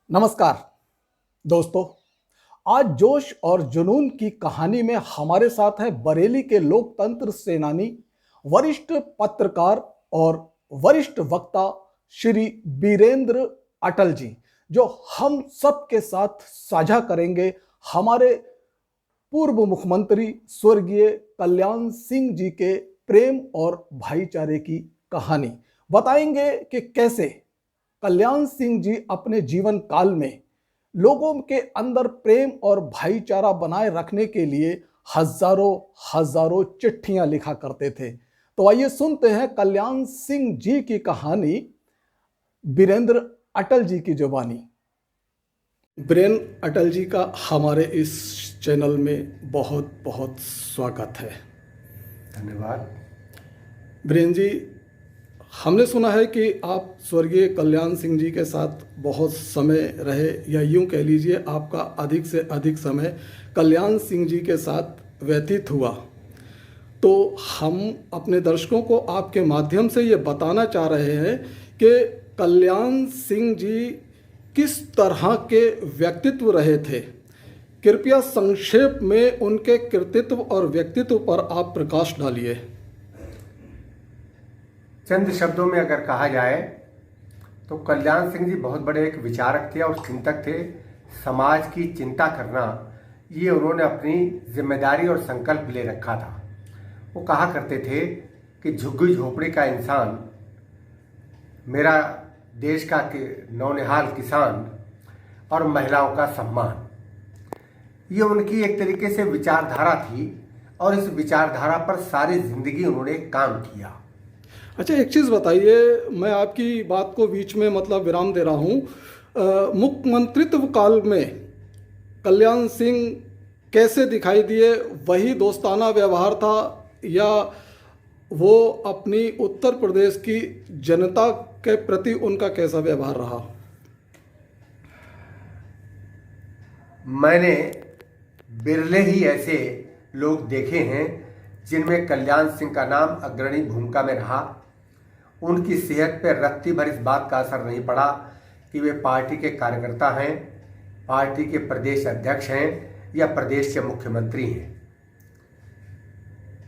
नमस्कार दोस्तों। आज जोश और जुनून की कहानी में हमारे साथ है बरेली के लोकतंत्र सेनानी, वरिष्ठ पत्रकार और वरिष्ठ वक्ता श्री बीरेंद्र अटल जी, जो हम सब के साथ साझा करेंगे हमारे पूर्व मुख्यमंत्री स्वर्गीय कल्याण सिंह जी के प्रेम और भाईचारे की कहानी। बताएंगे कि कैसे कल्याण सिंह जी अपने जीवन काल में लोगों के अंदर प्रेम और भाईचारा बनाए रखने के लिए हजारों हजारों चिट्ठियां लिखा करते थे। तो आइए सुनते हैं कल्याण सिंह जी की कहानी बीरेंद्र अटल जी की जुबानी। बीरेंद्र अटल जी का हमारे इस चैनल में बहुत बहुत स्वागत है। धन्यवाद। बीरेंद्र जी, हमने सुना है कि आप स्वर्गीय कल्याण सिंह जी के साथ बहुत समय रहे, या यूं कह लीजिए आपका अधिक से अधिक समय कल्याण सिंह जी के साथ व्यतीत हुआ। तो हम अपने दर्शकों को आपके माध्यम से ये बताना चाह रहे हैं कि कल्याण सिंह जी किस तरह के व्यक्तित्व रहे थे। कृपया संक्षेप में उनके कृतित्व और व्यक्तित्व पर आप प्रकाश डालिए। चंद शब्दों में अगर कहा जाए तो कल्याण सिंह जी बहुत बड़े एक विचारक थे और चिंतक थे। समाज की चिंता करना ये उन्होंने अपनी जिम्मेदारी और संकल्प ले रखा था। वो कहा करते थे कि झुग्गी झोपड़ी का इंसान मेरा देश का नौनिहाल किसान और महिलाओं का सम्मान, ये उनकी एक तरीके से विचारधारा थी और इस विचारधारा पर सारी जिंदगी उन्होंने काम किया। अच्छा, एक चीज़ बताइए, मैं आपकी बात को बीच में विराम दे रहा हूँ। मुख्यमंत्रित्व काल में कल्याण सिंह कैसे दिखाई दिए? वही दोस्ताना व्यवहार था या वो अपनी उत्तर प्रदेश की जनता के प्रति उनका कैसा व्यवहार रहा? मैंने बिरले ही ऐसे लोग देखे हैं जिनमें कल्याण सिंह का नाम अग्रणी भूमिका में रहा। उनकी सेहत पर रत्ती भर इस बात का असर नहीं पड़ा कि वे पार्टी के कार्यकर्ता हैं, पार्टी के प्रदेश अध्यक्ष हैं या प्रदेश के मुख्यमंत्री हैं।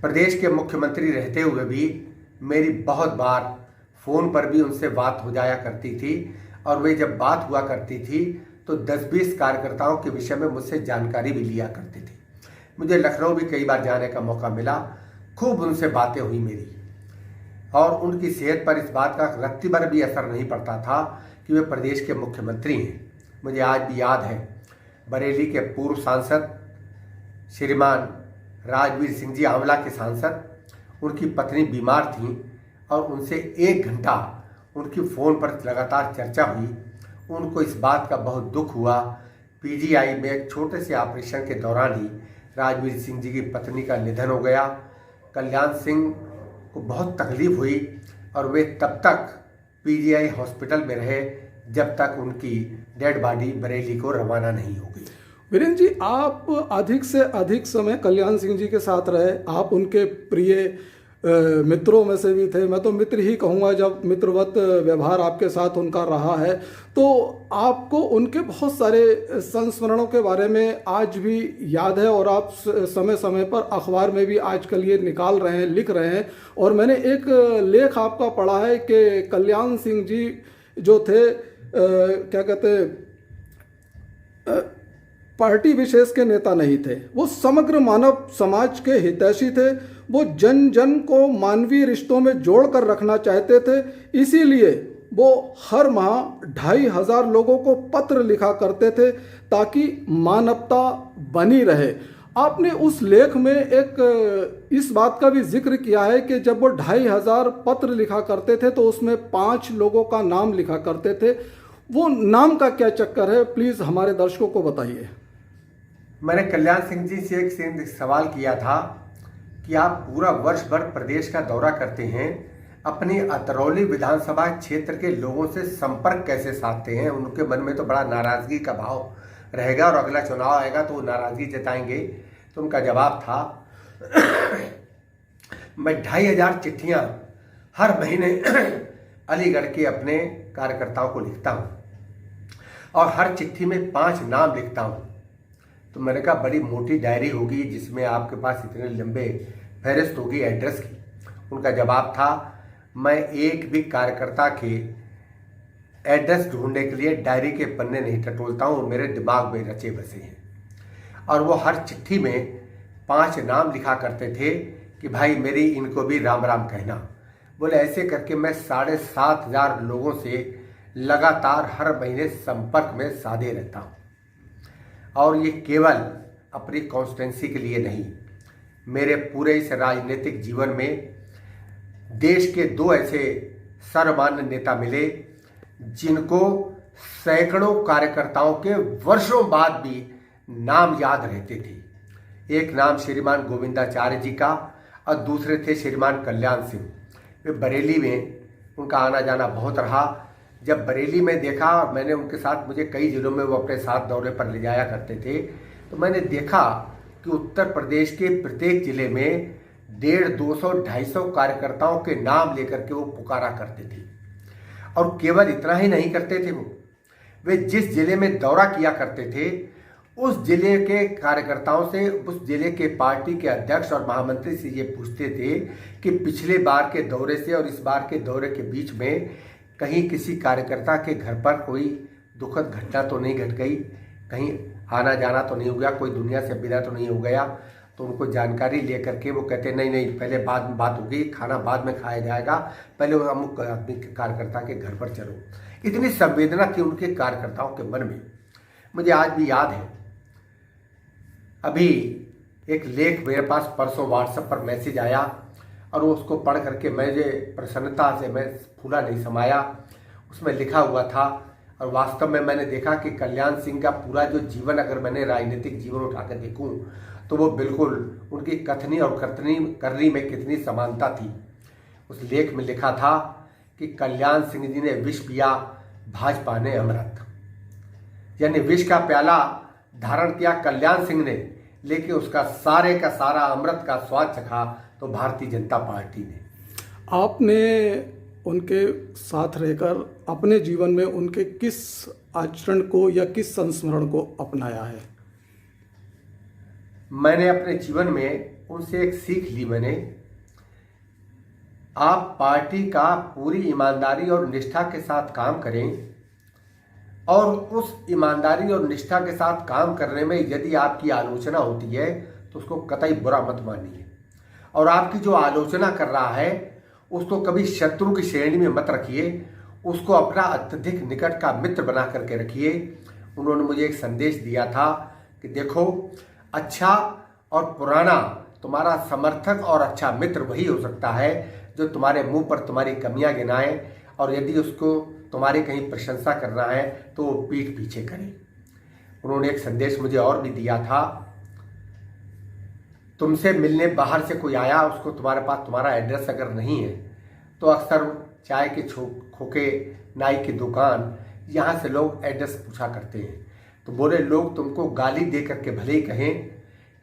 प्रदेश के मुख्यमंत्री रहते हुए भी मेरी बहुत बार फ़ोन पर भी उनसे बात हो जाया करती थी और वे जब बात हुआ करती थी तो 10-20 कार्यकर्ताओं के विषय में मुझसे जानकारी भी लिया करती थी। मुझे लखनऊ भी कई बार जाने का मौका मिला, खूब उनसे बातें हुई मेरी, और उनकी सेहत पर इस बात का रत्ती भर भी असर नहीं पड़ता था कि वे प्रदेश के मुख्यमंत्री हैं। मुझे आज भी याद है, बरेली के पूर्व सांसद श्रीमान राजवीर सिंह जी आंवला के सांसद, उनकी पत्नी बीमार थी और उनसे 1 घंटा उनकी फ़ोन पर लगातार चर्चा हुई। उनको इस बात का बहुत दुख हुआ। पीजीआई में एक छोटे से ऑपरेशन के दौरान ही राजवीर सिंह जी की पत्नी का निधन हो गया। कल्याण सिंह को बहुत तकलीफ हुई और वे तब तक पीजीआई हॉस्पिटल में रहे जब तक उनकी डेड बॉडी बरेली को रवाना नहीं हो गई। वीरेंद्र जी, आप अधिक से अधिक समय कल्याण सिंह जी के साथ रहे, आप उनके प्रिय मित्रों में से भी थे। मैं तो मित्र ही कहूँगा, जब मित्रवत व्यवहार आपके साथ उनका रहा है तो आपको उनके बहुत सारे संस्मरणों के बारे में आज भी याद है और आप समय समय पर अखबार में भी आजकल ये निकाल रहे हैं, लिख रहे हैं। और मैंने एक लेख आपका पढ़ा है कि कल्याण सिंह जी जो थे क्या कहते पार्टी विशेष के नेता नहीं थे, वो समग्र मानव समाज के हितैषी थे। वो जन जन को मानवीय रिश्तों में जोड़ कर रखना चाहते थे। इसीलिए वो हर माह 2500 लोगों को पत्र लिखा करते थे ताकि मानवता बनी रहे। आपने उस लेख में एक इस बात का भी जिक्र किया है कि जब वो 2500 पत्र लिखा करते थे तो उसमें 5 लोगों का नाम लिखा करते थे। वो नाम का क्या चक्कर है, प्लीज़ हमारे दर्शकों को बताइए। मैंने कल्याण सिंह जी से एक सवाल किया था कि आप पूरा वर्ष भर प्रदेश का दौरा करते हैं, अपनी अतरौली विधानसभा क्षेत्र के लोगों से संपर्क कैसे साधते हैं? उनके मन में तो बड़ा नाराज़गी का भाव रहेगा और अगला चुनाव आएगा तो वो नाराज़गी जताएंगे। तो उनका जवाब था मैं 2500 चिट्ठियाँ हर महीने अलीगढ़ के अपने कार्यकर्ताओं को लिखता हूँ और हर चिट्ठी में 5 नाम लिखता हूँ। तो मैंने कहा बड़ी मोटी डायरी होगी जिसमें आपके पास इतने लंबे फहरिस्त होगी एड्रेस की। उनका जवाब था, मैं एक भी कार्यकर्ता के एड्रेस ढूंढने के लिए डायरी के पन्ने नहीं टटोलता हूँ, मेरे दिमाग में रचे बसे हैं। और वो हर चिट्ठी में 5 नाम लिखा करते थे कि भाई मेरी इनको भी राम राम कहना। बोले ऐसे करके मैं 7,500 लोगों से लगातार हर महीने संपर्क में साधे रहता हूँ। और ये केवल अपनी कॉन्स्टिट्यूंसी के लिए नहीं, मेरे पूरे इस राजनीतिक जीवन में देश के 2 ऐसे सर्वमान्य नेता मिले जिनको सैकड़ों कार्यकर्ताओं के वर्षों बाद भी नाम याद रहते थे। एक नाम श्रीमान गोविंदाचार्य जी का और दूसरे थे श्रीमान कल्याण सिंह। वे बरेली में उनका आना जाना बहुत रहा। जब बरेली में देखा, और मैंने उनके साथ, मुझे कई जिलों में वो अपने साथ दौरे पर ले जाया करते थे, तो मैंने देखा कि उत्तर प्रदेश के प्रत्येक जिले में 150, 200, 250 कार्यकर्ताओं के नाम लेकर के वो पुकारा करते थे। और केवल इतना ही नहीं करते थे, वे जिस जिले में दौरा किया करते थे उस जिले के कार्यकर्ताओं से, उस जिले के पार्टी के अध्यक्ष और महामंत्री से ये पूछते थे कि पिछले बार के दौरे से और इस बार के दौरे के बीच में कहीं किसी कार्यकर्ता के घर पर कोई दुखद घटना तो नहीं घट गई, कहीं आना जाना तो नहीं हो गया, कोई दुनिया से विदा तो नहीं हो गया। तो उनको जानकारी लेकर के वो कहते नहीं, पहले बाद में बात होगी, खाना बाद में खाया जाएगा, पहले वो अमुक आदमी के कार्यकर्ता के घर पर चलो। इतनी संवेदना थी उनके कार्यकर्ताओं के मन में। मुझे आज भी याद है, अभी एक लेख मेरे पास परसों व्हाट्सएप पर मैसेज आया और उसको पढ़ करके मुझे प्रसन्नता से मैं फूला नहीं समाया। उसमें लिखा हुआ था, और वास्तव में मैंने देखा कि कल्याण सिंह का पूरा जो जीवन, अगर मैंने राजनीतिक जीवन उठाकर देखूं तो वो बिल्कुल उनकी कथनी और करनी में कितनी समानता थी। उस लेख में लिखा था कि कल्याण सिंह जी ने विष पिया, भाजपा ने अमृत। यानी विष का प्याला धारण किया कल्याण सिंह ने, लेकिन उसका सारे का सारा अमृत का स्वाद चखा तो भारतीय जनता पार्टी ने। आपने उनके साथ रहकर अपने जीवन में उनके किस आचरण को या किस संस्मरण को अपनाया है? मैंने अपने जीवन में उनसे एक सीख ली। मैंने, आप पार्टी का पूरी ईमानदारी और निष्ठा के साथ काम करें, और उस ईमानदारी और निष्ठा के साथ काम करने में यदि आपकी आलोचना होती है तो उसको कतई बुरा मत मानिए। और आपकी जो आलोचना कर रहा है उसको कभी शत्रु की श्रेणी में मत रखिए, उसको अपना अत्यधिक निकट का मित्र बना करके रखिए। उन्होंने मुझे एक संदेश दिया था कि देखो, अच्छा और पुराना तुम्हारा समर्थक और अच्छा मित्र वही हो सकता है जो तुम्हारे मुंह पर तुम्हारी कमियां गिनाए, और यदि उसको तुम्हारी कहीं प्रशंसा करना है तो वो पीठ पीछे करे। उन्होंने एक संदेश मुझे और भी दिया था, तुमसे मिलने बाहर से कोई आया, उसको तुम्हारे पास तुम्हारा एड्रेस अगर नहीं है तो अक्सर चाय के खोखे, नाई की दुकान, यहाँ से लोग एड्रेस पूछा करते हैं। तो बोले लोग तुमको गाली दे करके भले ही कहें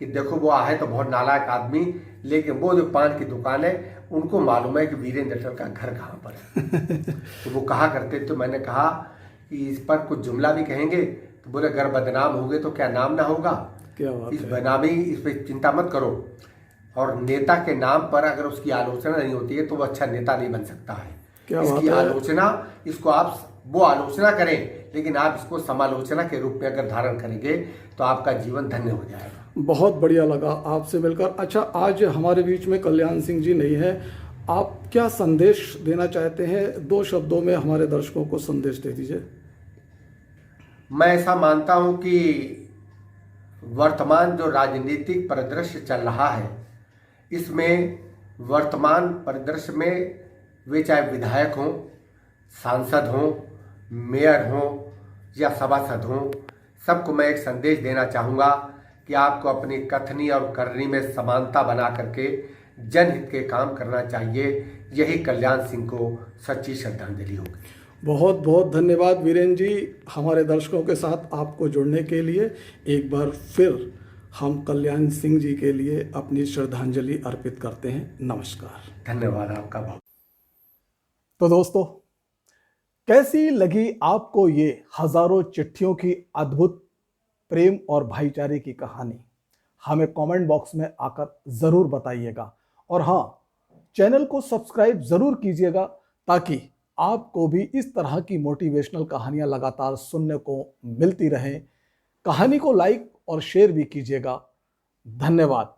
कि देखो वो है तो बहुत नालायक आदमी, लेकिन वो जो पान की दुकान है उनको मालूम है कि वीरेंद्र अटल का घर कहाँ पर है। तो वो कहा करते। तो मैंने कहा कि इस पर कुछ जुमला भी कहेंगे? तो बोले अगर बदनाम हो गए तो क्या नाम ना होगा? क्या बात इस है। बदनामी, इस पर चिंता मत करो। और नेता के नाम पर अगर उसकी आलोचना नहीं होती है तो वो अच्छा नेता नहीं बन सकता है। इसकी आलोचना, इसको आप वो आलोचना करें, लेकिन आप इसको समालोचना के रूप में अगर धारण करेंगे तो आपका जीवन धन्य हो जाएगा। बहुत बढ़िया लगा आपसे मिलकर। अच्छा, आज हमारे बीच में कल्याण सिंह जी नहीं है, आप क्या संदेश देना चाहते हैं? 2 शब्दों में हमारे दर्शकों को संदेश दे दीजिए। मैं ऐसा मानता हूं कि वर्तमान जो राजनीतिक परिदृश्य चल रहा है, इसमें वर्तमान परिदृश्य में वे चाहे विधायक हों, सांसद हों, मेयर हों या सभासद हों, सबको मैं एक संदेश देना चाहूँगा कि आपको अपनी कथनी और करनी में समानता बना करके जनहित के काम करना चाहिए। यही कल्याण सिंह को सच्ची श्रद्धांजलि होगी। बहुत बहुत धन्यवाद वीरेंद्र जी, हमारे दर्शकों के साथ आपको जुड़ने के लिए। एक बार फिर हम कल्याण सिंह जी के लिए अपनी श्रद्धांजलि अर्पित करते हैं। नमस्कार। धन्यवाद आपका बहुत। तो दोस्तों, कैसी लगी आपको ये हजारों चिट्ठियों की अद्भुत प्रेम और भाईचारे की कहानी? हमें कमेंट बॉक्स में आकर जरूर बताइएगा। और हाँ, चैनल को सब्सक्राइब जरूर कीजिएगा ताकि आपको भी इस तरह की मोटिवेशनल कहानियां लगातार सुनने को मिलती रहें। कहानी को लाइक और शेयर भी कीजिएगा। धन्यवाद।